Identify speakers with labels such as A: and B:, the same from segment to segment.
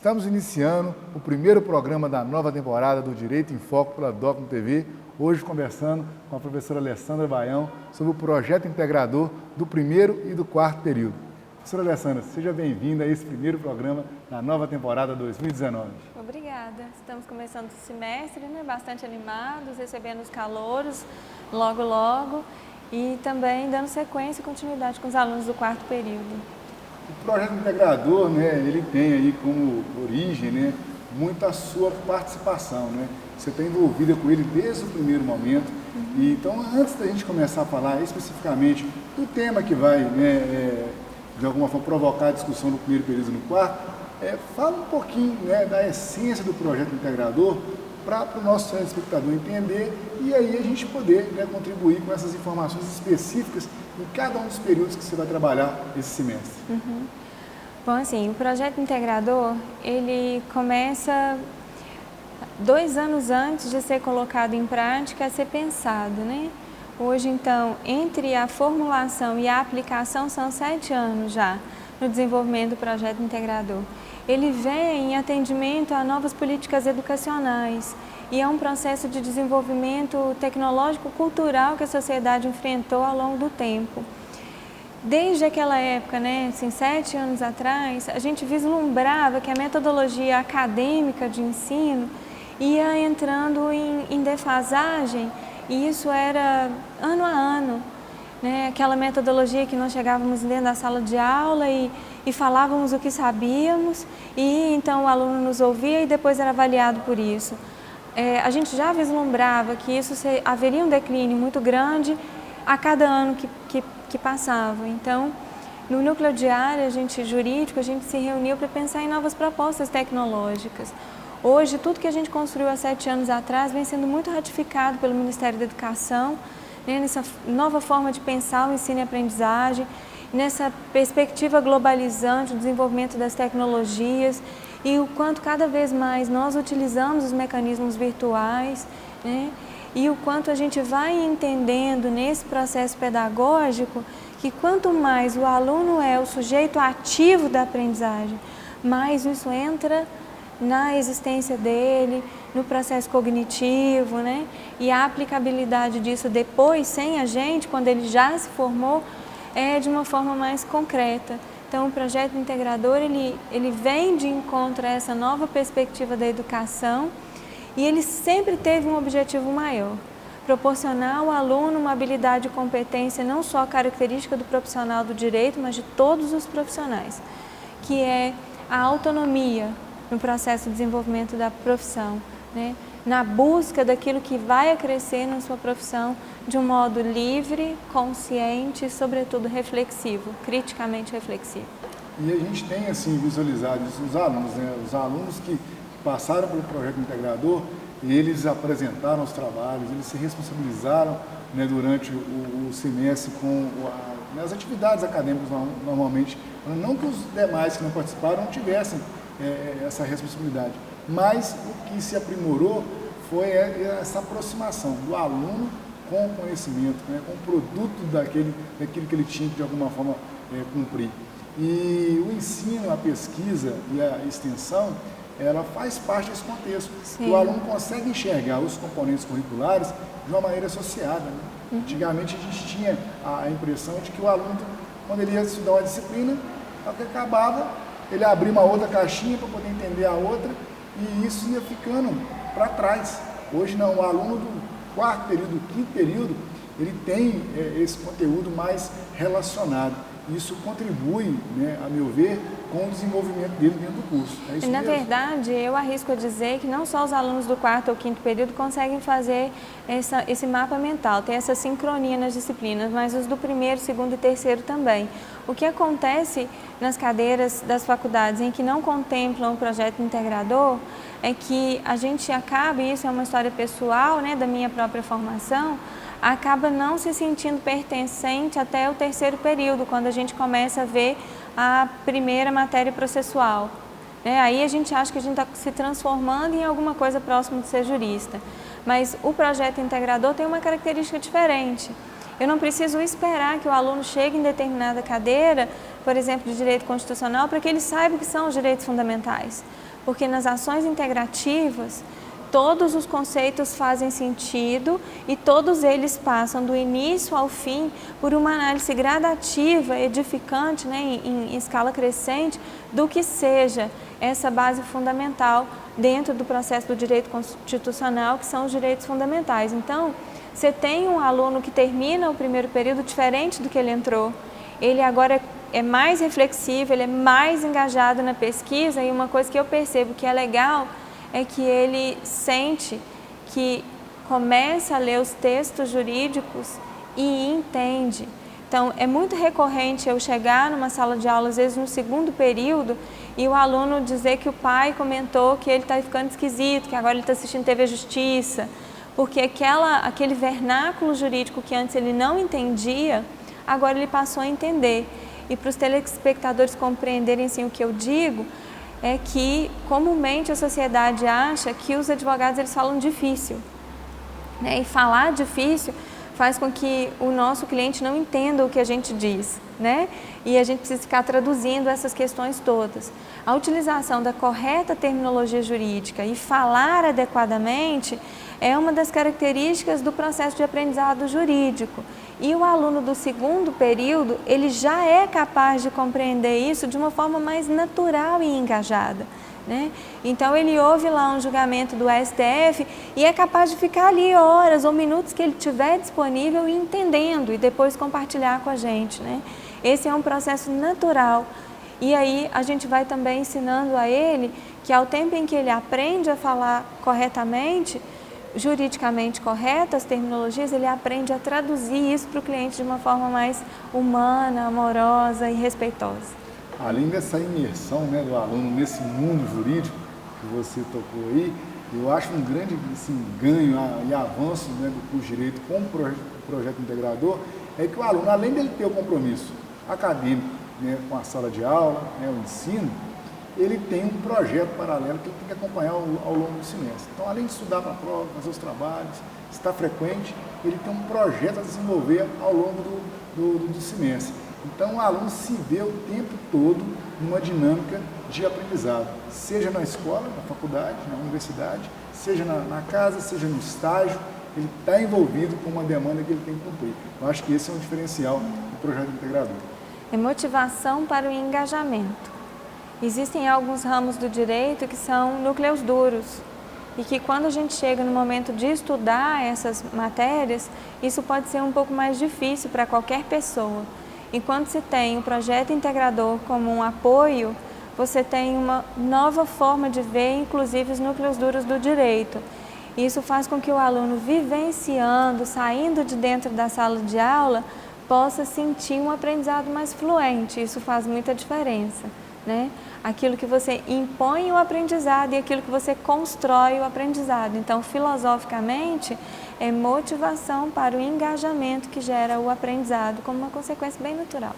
A: Estamos iniciando o primeiro programa da nova temporada do Direito em Foco pela Docno TV, hoje conversando com a professora Alessandra Baião sobre o projeto integrador do primeiro e do quarto período. Professora Alessandra, seja bem-vinda a esse primeiro programa da nova temporada 2019.
B: Obrigada. Estamos começando o semestre, bastante animados, recebendo os calouros logo e também dando sequência e continuidade com os alunos do quarto período.
A: O projeto integrador, ele tem aí como origem, muito a sua participação, Você está envolvida com ele desde o primeiro momento. E, então, antes da gente começar a falar especificamente do tema que vai, de alguma forma, provocar a discussão no primeiro período e no quarto, fala um pouquinho da essência do projeto integrador para o nosso telespectador entender e aí a gente poder contribuir com essas informações específicas em cada um dos períodos que você vai trabalhar esse semestre.
B: Bom, assim, o projeto integrador, ele começa 2 anos antes de ser colocado em prática, a ser pensado, Hoje, então, entre a formulação e a aplicação são 7 anos já no desenvolvimento do projeto integrador. Ele vem em atendimento a novas políticas educacionais e é um processo de desenvolvimento tecnológico-cultural que a sociedade enfrentou ao longo do tempo. Desde aquela época, 7 anos atrás, a gente vislumbrava que a metodologia acadêmica de ensino ia entrando em defasagem e isso era ano a ano. Aquela metodologia que nós chegávamos dentro da sala de aula e falávamos o que sabíamos e então o aluno nos ouvia e depois era avaliado por isso. A gente já vislumbrava que isso haveria um declínio muito grande a cada ano que passava. Então, no núcleo de área jurídico, a gente se reuniu para pensar em novas propostas tecnológicas. Hoje, tudo que a gente construiu há 7 anos atrás vem sendo muito ratificado pelo Ministério da Educação, nessa nova forma de pensar o ensino e aprendizagem, nessa perspectiva globalizante, o desenvolvimento das tecnologias e o quanto cada vez mais nós utilizamos os mecanismos virtuais, e o quanto a gente vai entendendo nesse processo pedagógico que quanto mais o aluno é o sujeito ativo da aprendizagem, mais isso entra na existência dele, no processo cognitivo, e a aplicabilidade disso depois, sem a gente, quando ele já se formou, é de uma forma mais concreta. Então, o projeto integrador, ele vem de encontro a essa nova perspectiva da educação e ele sempre teve um objetivo maior, proporcionar ao aluno uma habilidade e competência não só característica do profissional do direito, mas de todos os profissionais, que é a autonomia no processo de desenvolvimento da profissão, na busca daquilo que vai acrescer na sua profissão de um modo livre, consciente e, sobretudo, reflexivo, criticamente reflexivo.
A: E a gente tem, assim, visualizado isso, os alunos que passaram pelo projeto integrador, eles apresentaram os trabalhos, eles se responsabilizaram durante o semestre com as atividades acadêmicas normalmente, não que os demais que não participaram não tivessem essa responsabilidade, mas o que se aprimorou foi essa aproximação do aluno com o conhecimento, com o produto daquilo que ele tinha que de alguma forma cumprir. E o ensino, a pesquisa e a extensão, ela faz parte desse contexto. O aluno consegue enxergar os componentes curriculares de uma maneira associada. Antigamente a gente tinha a impressão de que o aluno, quando ele ia estudar uma disciplina, ao que acabava, ele abria uma outra caixinha para poder entender a outra e isso ia ficando para trás. Hoje não, o aluno do quarto período, do quinto período, ele tem esse conteúdo mais relacionado. Isso contribui, a meu ver, com o desenvolvimento dele dentro do curso. É isso
B: Na
A: mesmo?
B: verdade, eu arrisco a dizer que não só os alunos do quarto ou quinto período conseguem fazer esse mapa mental, ter essa sincronia nas disciplinas, mas os do primeiro, segundo e terceiro também. O que acontece nas cadeiras das faculdades em que não contemplam o projeto integrador é que a gente acaba, e isso é uma história pessoal, da minha própria formação, acaba não se sentindo pertencente até o terceiro período, quando a gente começa a ver a primeira matéria processual. Aí a gente acha que a gente está se transformando em alguma coisa próximo de ser jurista. Mas o projeto integrador tem uma característica diferente. Eu não preciso esperar que o aluno chegue em determinada cadeira, por exemplo, de direito constitucional, para que ele saiba o que são os direitos fundamentais. Porque nas ações integrativas, todos os conceitos fazem sentido e todos eles passam do início ao fim por uma análise gradativa, edificante, né, em escala crescente, do que seja essa base fundamental dentro do processo do direito constitucional, que são os direitos fundamentais. Então, você tem um aluno que termina o primeiro período diferente do que ele entrou. Ele agora é mais reflexivo, ele é mais engajado na pesquisa, e uma coisa que eu percebo que é legal é que ele sente que começa a ler os textos jurídicos e entende. Então, é muito recorrente eu chegar numa sala de aula, às vezes no segundo período, e o aluno dizer que o pai comentou que ele está ficando esquisito, que agora ele está assistindo TV Justiça, porque aquele vernáculo jurídico que antes ele não entendia, agora ele passou a entender. E para os telespectadores compreenderem assim, o que eu digo, é que comumente a sociedade acha que os advogados eles falam difícil, né? E falar difícil faz com que o nosso cliente não entenda o que a gente diz, né? E a gente precisa ficar traduzindo essas questões todas. A utilização da correta terminologia jurídica e falar adequadamente é uma das características do processo de aprendizado jurídico. E o aluno do segundo período, ele já é capaz de compreender isso de uma forma mais natural e engajada, né? Então ele ouve lá um julgamento do STF e é capaz de ficar ali horas ou minutos que ele tiver disponível e entendendo e depois compartilhar com a gente, né? Esse é um processo natural. E aí a gente vai também ensinando a ele que ao tempo em que ele aprende a falar corretamente, juridicamente corretas as terminologias, ele aprende a traduzir isso para o cliente de uma forma mais humana, amorosa e respeitosa.
A: Além dessa imersão, né, do aluno nesse mundo jurídico que você tocou aí, eu acho um grande assim, ganho e avanço, né, do curso de Direito com o projeto integrador, é que o aluno, além dele ter o compromisso acadêmico, né, com a sala de aula, né, o ensino, ele tem um projeto paralelo que ele tem que acompanhar ao longo do semestre. Então, além de estudar para a prova, fazer os trabalhos, estar frequente, ele tem um projeto a desenvolver ao longo do semestre. Então, o aluno se vê o tempo todo numa dinâmica de aprendizado, seja na escola, na faculdade, na universidade, seja na casa, seja no estágio, ele está envolvido com uma demanda que ele tem que cumprir. Eu acho que esse é um diferencial do projeto integrador.
B: É motivação para o engajamento. Existem alguns ramos do direito que são núcleos duros e que quando a gente chega no momento de estudar essas matérias, isso pode ser um pouco mais difícil para qualquer pessoa. Enquanto se tem o projeto integrador como um apoio, você tem uma nova forma de ver, inclusive, os núcleos duros do direito. Isso faz com que o aluno, vivenciando, saindo de dentro da sala de aula, possa sentir um aprendizado mais fluente. Isso faz muita diferença, né? Aquilo que você impõe o aprendizado e aquilo que você constrói o aprendizado. Então, filosoficamente, é motivação para o engajamento que gera o aprendizado como uma consequência bem natural.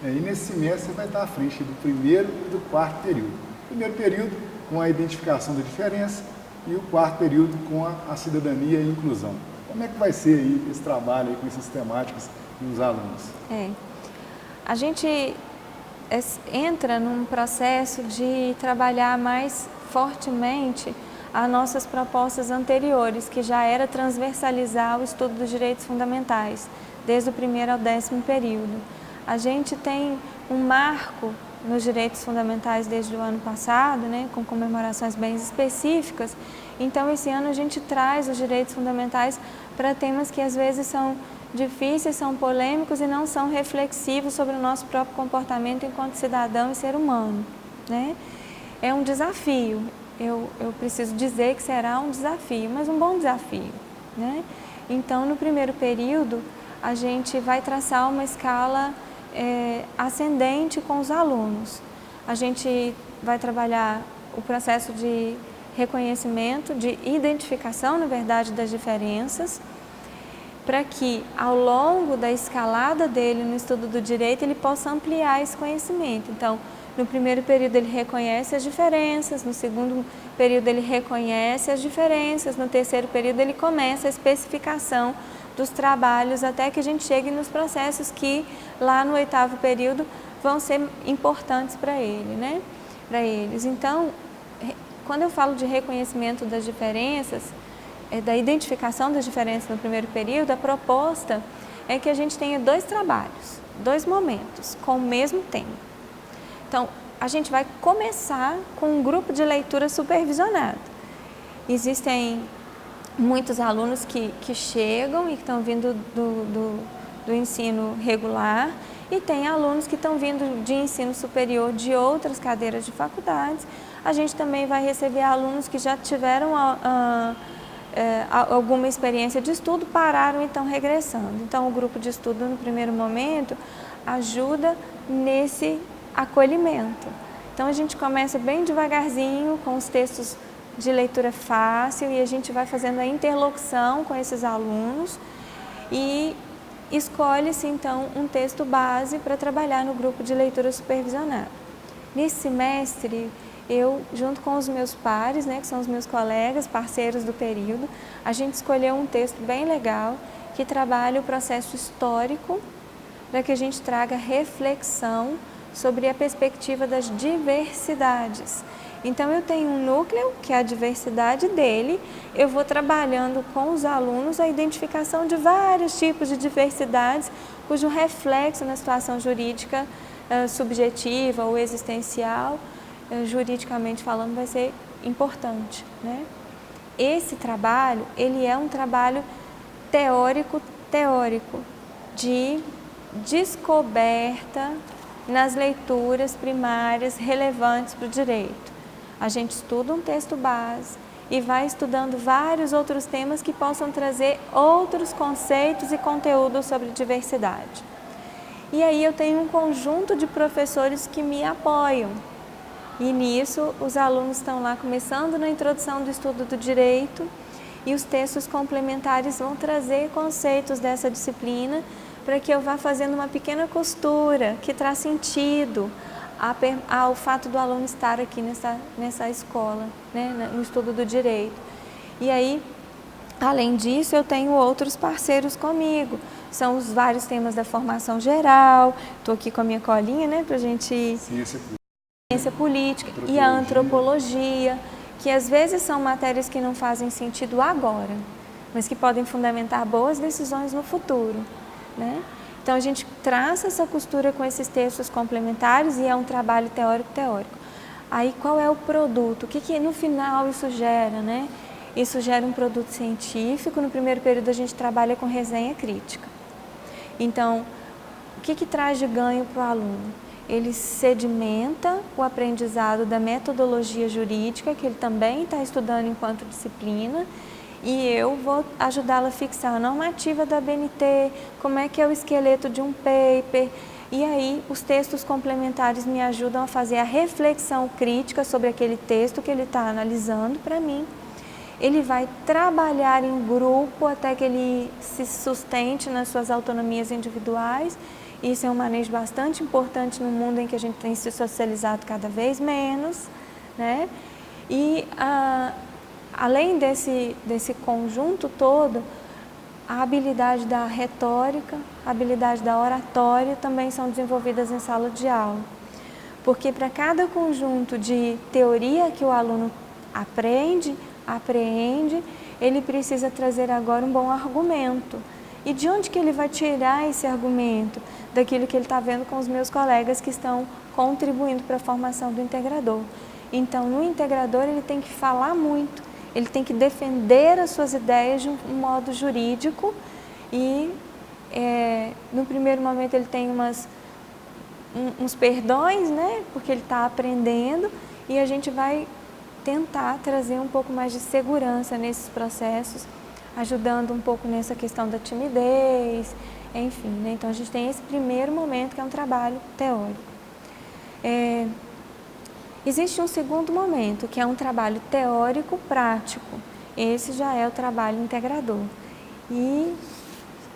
A: E nesse semestre você vai estar à frente do primeiro e do quarto período. Primeiro período com a identificação da diferença e o quarto período com a cidadania e inclusão. Como é que vai ser aí esse trabalho aí com essas temáticas dos alunos?
B: A gente entra num processo de trabalhar mais fortemente as nossas propostas anteriores, que já era transversalizar o estudo dos direitos fundamentais, desde o primeiro ao 10º período. A gente tem um marco nos direitos fundamentais desde o ano passado, né, com comemorações bem específicas. Então, esse ano a gente traz os direitos fundamentais para temas que às vezes são difíceis, são polêmicos e não são reflexivos sobre o nosso próprio comportamento enquanto cidadão e ser humano, né? É um desafio, eu preciso dizer que será um desafio, mas um bom desafio, né? Então, no primeiro período, a gente vai traçar uma escala ascendente com os alunos. A gente vai trabalhar o processo de reconhecimento, de identificação, na verdade, das diferenças, para que, ao longo da escalada dele no estudo do direito, ele possa ampliar esse conhecimento. Então, no primeiro período ele reconhece as diferenças, no segundo período ele reconhece as diferenças, no terceiro período ele começa a especificação dos trabalhos, até que a gente chegue nos processos que, lá no 8º período, vão ser importantes para ele, né? Para eles. Então, quando eu falo de reconhecimento das diferenças, da identificação das diferenças no primeiro período, a proposta é que a gente tenha 2 trabalhos, 2 momentos com o mesmo tema. Então, a gente vai começar com um grupo de leitura supervisionado. Existem muitos alunos que chegam e que estão vindo do ensino regular, e tem alunos que estão vindo de ensino superior de outras cadeiras de faculdades. A gente também vai receber alunos que já tiveram alguma experiência de estudo, pararam e estão regressando. Então, o grupo de estudo, no primeiro momento, ajuda nesse acolhimento. Então, a gente começa bem devagarzinho, com os textos de leitura fácil, e a gente vai fazendo a interlocução com esses alunos e escolhe-se, então, um texto base para trabalhar no grupo de leitura supervisionada. Nesse semestre, eu, junto com os meus pares, né, que são os meus colegas, parceiros do período, a gente escolheu um texto bem legal que trabalha o processo histórico para que a gente traga reflexão sobre a perspectiva das diversidades. Então, eu tenho um núcleo, que é a diversidade dele, eu vou trabalhando com os alunos a identificação de vários tipos de diversidades, cujo reflexo na situação jurídica subjetiva ou existencial, juridicamente falando, vai ser importante, né? Esse trabalho, ele é um trabalho teórico de descoberta nas leituras primárias relevantes para o direito. A gente estuda um texto base e vai estudando vários outros temas que possam trazer outros conceitos e conteúdos sobre diversidade. E aí eu tenho um conjunto de professores que me apoiam. E nisso os alunos estão lá começando na introdução do estudo do direito, e os textos complementares vão trazer conceitos dessa disciplina para que eu vá fazendo uma pequena costura que traz sentido ao fato do aluno estar aqui nessa escola, né, no estudo do direito. E aí, além disso, eu tenho outros parceiros comigo. São os vários temas da formação geral. Estou aqui com a minha colinha, né, para a gente... Ciência política e a antropologia, que às vezes são matérias que não fazem sentido agora, mas que podem fundamentar boas decisões no futuro, né? Então, a gente traça essa costura com esses textos complementares e é um trabalho teórico. Aí, qual é o produto? O que no final isso gera, né? Isso gera um produto científico. No primeiro período, a gente trabalha com resenha crítica. Então, o que traz de ganho para o aluno? Ele sedimenta o aprendizado da metodologia jurídica, que ele também está estudando enquanto disciplina, e eu vou ajudá-la a fixar a normativa da ABNT, como é que é o esqueleto de um paper, e aí os textos complementares me ajudam a fazer a reflexão crítica sobre aquele texto que ele está analisando para mim. Ele vai trabalhar em grupo até que ele se sustente nas suas autonomias individuais. Isso é um manejo bastante importante no mundo em que a gente tem se socializado cada vez menos, né? E além desse conjunto todo, a habilidade da retórica, a habilidade da oratória também são desenvolvidas em sala de aula. Porque para cada conjunto de teoria que o aluno apreende, ele precisa trazer agora um bom argumento. E de onde que ele vai tirar esse argumento? Daquilo que ele está vendo com os meus colegas que estão contribuindo para a formação do integrador. Então, no integrador, ele tem que falar muito, ele tem que defender as suas ideias de um modo jurídico e, no primeiro momento, ele tem uns perdões, né? Porque ele está aprendendo, e a gente vai tentar trazer um pouco mais de segurança nesses processos, ajudando um pouco nessa questão da timidez, enfim, né? Então, a gente tem esse primeiro momento, que é um trabalho teórico. Existe um segundo momento, que é um trabalho teórico-prático. Esse já é o trabalho integrador. E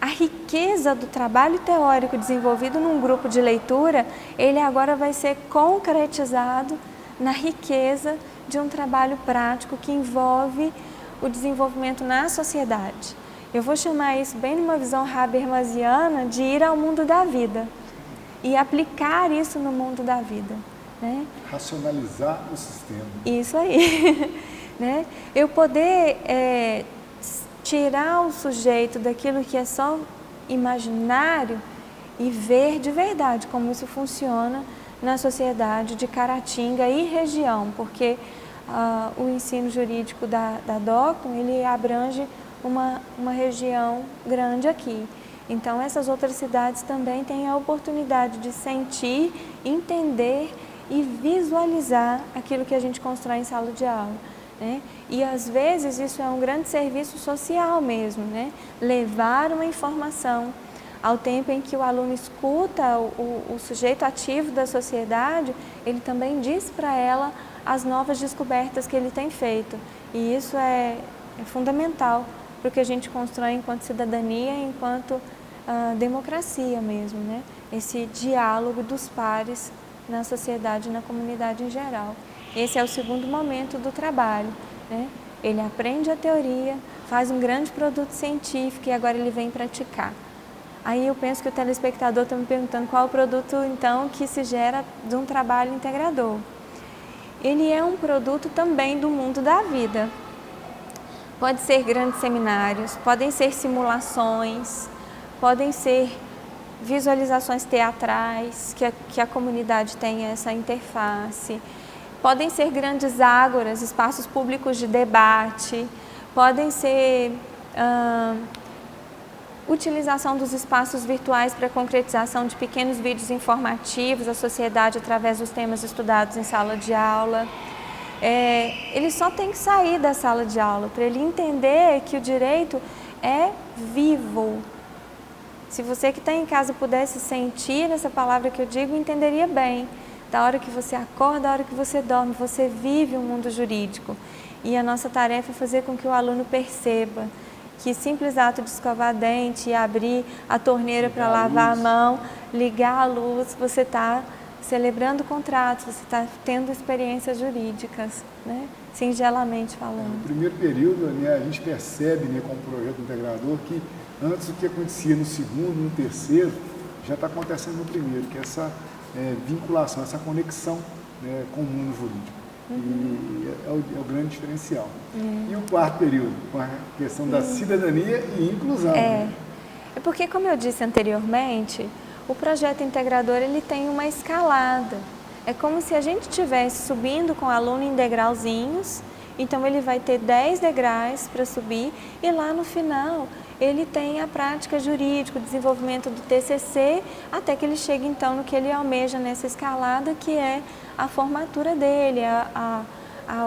B: a riqueza do trabalho teórico desenvolvido num grupo de leitura, ele agora vai ser concretizado na riqueza de um trabalho prático que envolve o desenvolvimento na sociedade. Eu vou chamar isso bem numa visão habermasiana de ir ao mundo da vida e aplicar isso no mundo da vida. né?
A: Racionalizar o sistema.
B: Isso aí, né? Eu poder tirar o sujeito daquilo que é só imaginário e ver de verdade como isso funciona na sociedade de Caratinga e região, porque o ensino jurídico da Docton, ele abrange uma região grande aqui. Então, essas outras cidades também têm a oportunidade de sentir, entender e visualizar aquilo que a gente constrói em sala de aula, né? E, às vezes, isso é um grande serviço social mesmo, né? Levar uma informação ao tempo em que o aluno escuta o sujeito ativo da sociedade, ele também diz para ela as novas descobertas que ele tem feito. E isso é fundamental para o que a gente constrói enquanto cidadania, enquanto democracia mesmo, né? Esse diálogo dos pares na sociedade e na comunidade em geral. Esse é o segundo momento do trabalho, né? Ele aprende a teoria, faz um grande produto científico e agora ele vem praticar. Aí eu penso que o telespectador está me perguntando qual é o produto, então, que se gera de um trabalho integrador. Ele é um produto também do mundo da vida. Pode ser grandes seminários, podem ser simulações, podem ser visualizações teatrais, que a comunidade tenha essa interface. Podem ser grandes ágoras, espaços públicos de debate, podem ser utilização dos espaços virtuais para a concretização de pequenos vídeos informativos à sociedade através dos temas estudados em sala de aula. Ele só tem que sair da sala de aula para ele entender que o direito é vivo. Se você que está em casa pudesse sentir essa palavra que eu digo, entenderia bem. Da hora que você acorda, da hora que você dorme, você vive o mundo jurídico. E a nossa tarefa é fazer com que o aluno perceba que simples ato de escovar dente e abrir a torneira para lavar a mão, ligar a luz, você está celebrando contratos, você está tendo experiências jurídicas, né? Singelamente falando.
A: No primeiro período, né, a gente percebe, né, como projeto integrador, que antes o que acontecia no segundo, no terceiro, já está acontecendo no primeiro, que é essa vinculação, essa conexão, né, com o mundo jurídico. E é o grande diferencial. E o quarto período, com a questão da cidadania e inclusão.
B: É porque, como eu disse anteriormente, o projeto integrador ele tem uma escalada. É como se a gente estivesse subindo com o aluno em degrauzinhos, então ele vai ter 10 degraus para subir e lá no final ele tem a prática jurídica, o desenvolvimento do TCC, até que ele chegue então no que ele almeja nessa escalada, que é a formatura dele, a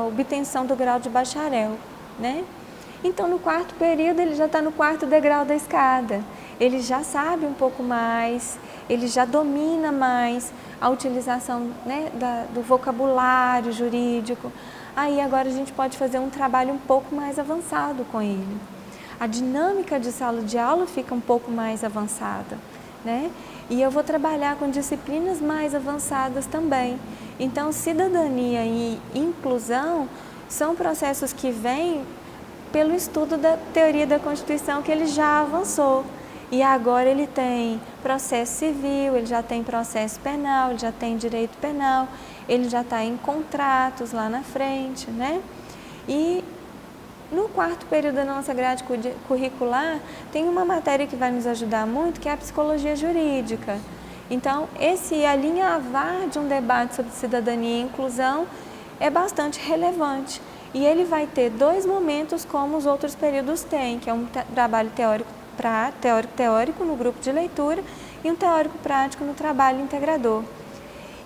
B: obtenção do grau de bacharel, né? Então, no quarto período, ele já está no quarto degrau da escada. Ele já sabe um pouco mais, ele já domina mais a utilização, né, do vocabulário jurídico. Aí, agora, a gente pode fazer um trabalho um pouco mais avançado com ele. A dinâmica de sala de aula fica um pouco mais avançada, né? E eu vou trabalhar com disciplinas mais avançadas também. Então, cidadania e inclusão são processos que vêm pelo estudo da teoria da Constituição, que ele já avançou. E agora ele tem processo civil, ele já tem processo penal, ele já tem direito penal, ele já está em contratos lá na frente, né? E no quarto período da nossa grade curricular, tem uma matéria que vai nos ajudar muito, que é a psicologia jurídica. Então, esse alinhavar de um debate sobre cidadania e inclusão é bastante relevante. E ele vai ter 2 momentos como os outros períodos têm, que é um trabalho teórico no grupo de leitura e um teórico prático no trabalho integrador.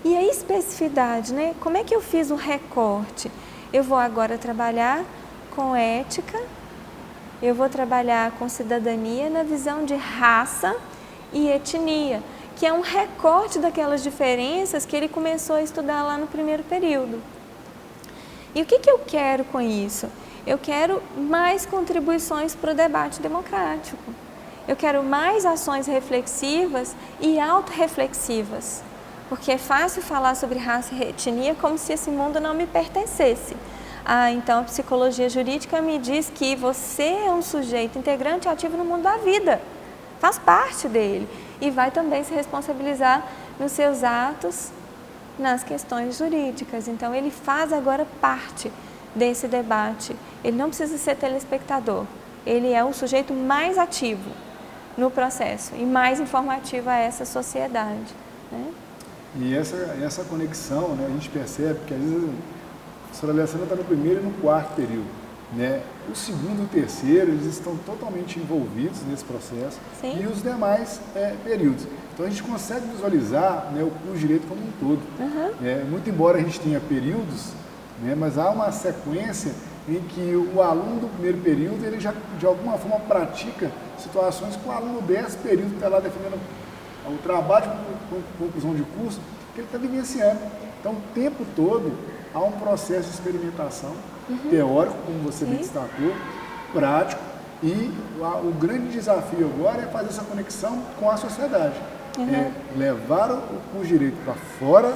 B: E a especificidade, né? Como é que eu fiz um recorte? Eu vou agora trabalhar com ética, eu vou trabalhar com cidadania na visão de raça e etnia, que é um recorte daquelas diferenças que ele começou a estudar lá no primeiro período. E o que eu quero com isso? Eu quero mais contribuições para o debate democrático. Eu quero mais ações reflexivas e autorreflexivas, porque é fácil falar sobre raça e etnia como se esse mundo não me pertencesse. Então a psicologia jurídica me diz que você é um sujeito integrante ativo no mundo da vida, faz parte dele e vai também se responsabilizar nos seus atos nas questões jurídicas. Então, ele faz agora parte desse debate. Ele não precisa ser telespectador, ele é o sujeito mais ativo no processo e mais informativo a essa sociedade, né?
A: E essa conexão, né, a gente percebe que às vezes a senhora Alessandra está no primeiro e no quarto período, né? O segundo e o terceiro, eles estão totalmente envolvidos nesse processo. Sim. E os demais períodos. Então a gente consegue visualizar, né, o curso de direito como um todo. Muito embora a gente tenha períodos, né, mas há uma sequência em que o aluno do primeiro período, ele já de alguma forma pratica situações que o aluno desse período está lá defendendo o trabalho com conclusão de curso, que ele está vivenciando. Então, o tempo todo, há um processo de experimentação teórico, como você bem destacou, prático, e o grande desafio agora é fazer essa conexão com a sociedade. Levar o curso de Direito para fora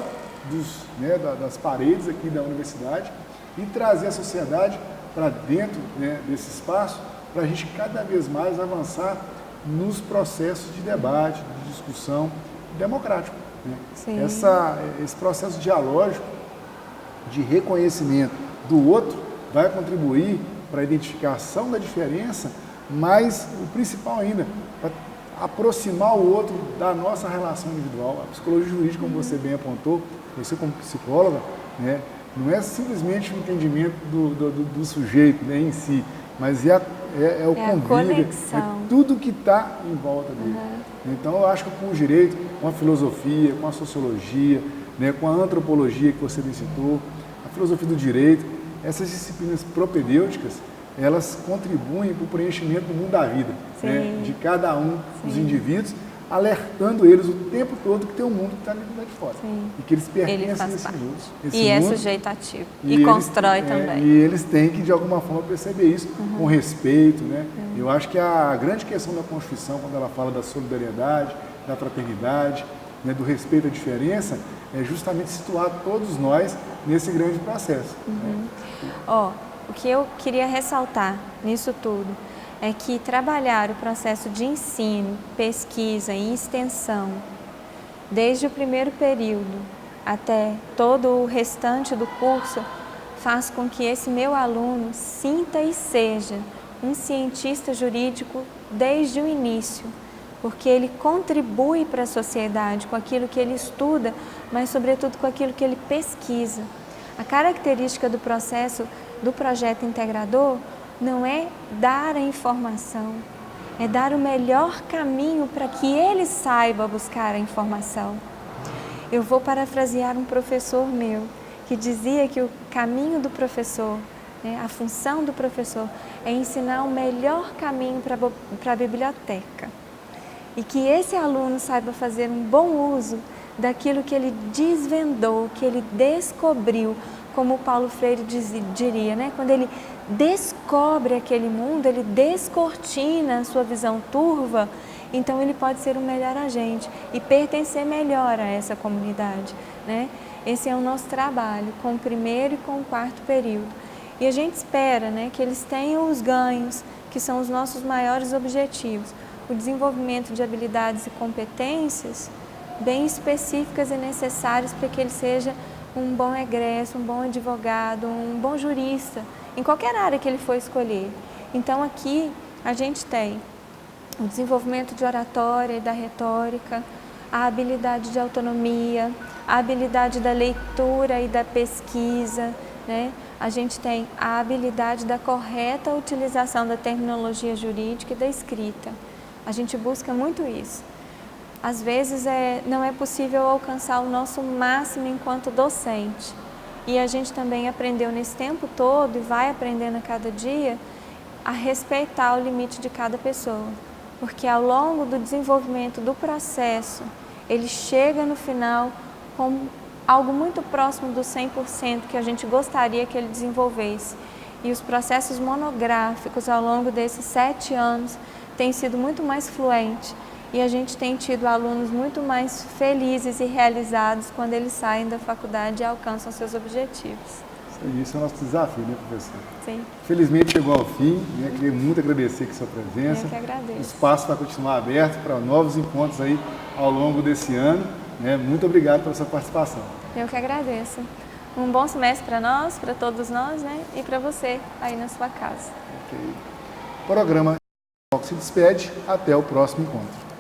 A: das paredes aqui da universidade e trazer a sociedade para dentro, né, desse espaço, para a gente cada vez mais avançar nos processos de debate, de discussão democrático, né? Esse processo dialógico de reconhecimento do outro vai contribuir para a identificação da diferença, mas o principal ainda, para aproximar o outro da nossa relação individual. A psicologia jurídica, como você bem apontou, você como psicóloga, né, não é simplesmente o entendimento do sujeito, né, em si, mas é o convívio, é tudo que está em volta dele. Então, eu acho que com o direito, com a filosofia, com a sociologia, né, com a antropologia que você bem citou, a filosofia do direito, essas disciplinas propedêuticas, elas contribuem para o preenchimento do mundo da vida, né, de cada um dos indivíduos, alertando eles o tempo todo que tem um mundo que está ali de fora. E que eles pertencem a esse mundo.
B: E é sujeito ativo. E constrói também.
A: E eles têm que, de alguma forma, perceber isso com respeito, né? Eu acho que a grande questão da Constituição, quando ela fala da solidariedade, da fraternidade, né, do respeito à diferença, é justamente situar todos nós nesse grande processo.
B: O que eu queria ressaltar nisso tudo é que trabalhar o processo de ensino, pesquisa e extensão, desde o primeiro período até todo o restante do curso, faz com que esse meu aluno sinta e seja um cientista jurídico desde o início, porque ele contribui para a sociedade com aquilo que ele estuda, mas sobretudo com aquilo que ele pesquisa. A característica do processo do projeto integrador não é dar a informação, é dar o melhor caminho para que ele saiba buscar a informação. Eu vou parafrasear um professor meu que dizia que o caminho do professor, né, a função do professor é ensinar o melhor caminho para a biblioteca e que esse aluno saiba fazer um bom uso daquilo que ele desvendou, que ele descobriu, como o Paulo Freire diria, né? Quando ele descobre aquele mundo, ele descortina a sua visão turva, então ele pode ser um melhor agente e pertencer melhor a essa comunidade, né? Esse é o nosso trabalho, com o primeiro e com o quarto período. E a gente espera, né, que eles tenham os ganhos, que são os nossos maiores objetivos, o desenvolvimento de habilidades e competências bem específicas e necessárias para que ele seja um bom egresso, um bom advogado, um bom jurista, em qualquer área que ele for escolher. Então aqui a gente tem o desenvolvimento de oratória e da retórica, a habilidade de autonomia, a habilidade da leitura e da pesquisa, né? A gente tem a habilidade da correta utilização da terminologia jurídica e da escrita. A gente busca muito isso. Às vezes não é possível alcançar o nosso máximo enquanto docente. E a gente também aprendeu nesse tempo todo e vai aprendendo a cada dia a respeitar o limite de cada pessoa. Porque ao longo do desenvolvimento do processo, ele chega no final com algo muito próximo do 100% que a gente gostaria que ele desenvolvesse. E os processos monográficos ao longo desses 7 anos têm sido muito mais fluentes. E a gente tem tido alunos muito mais felizes e realizados quando eles saem da faculdade e alcançam seus objetivos.
A: Isso é o nosso desafio, né, professor?
B: Sim.
A: Felizmente chegou ao fim, né? Queria muito agradecer aqui a sua presença.
B: Eu que agradeço.
A: O espaço vai continuar aberto para novos encontros aí ao longo desse ano, né? Muito obrigado pela sua participação.
B: Eu que agradeço. Um bom semestre para nós, para todos nós, né? E para você aí na sua casa.
A: Ok. O programa se despede. Até o próximo encontro.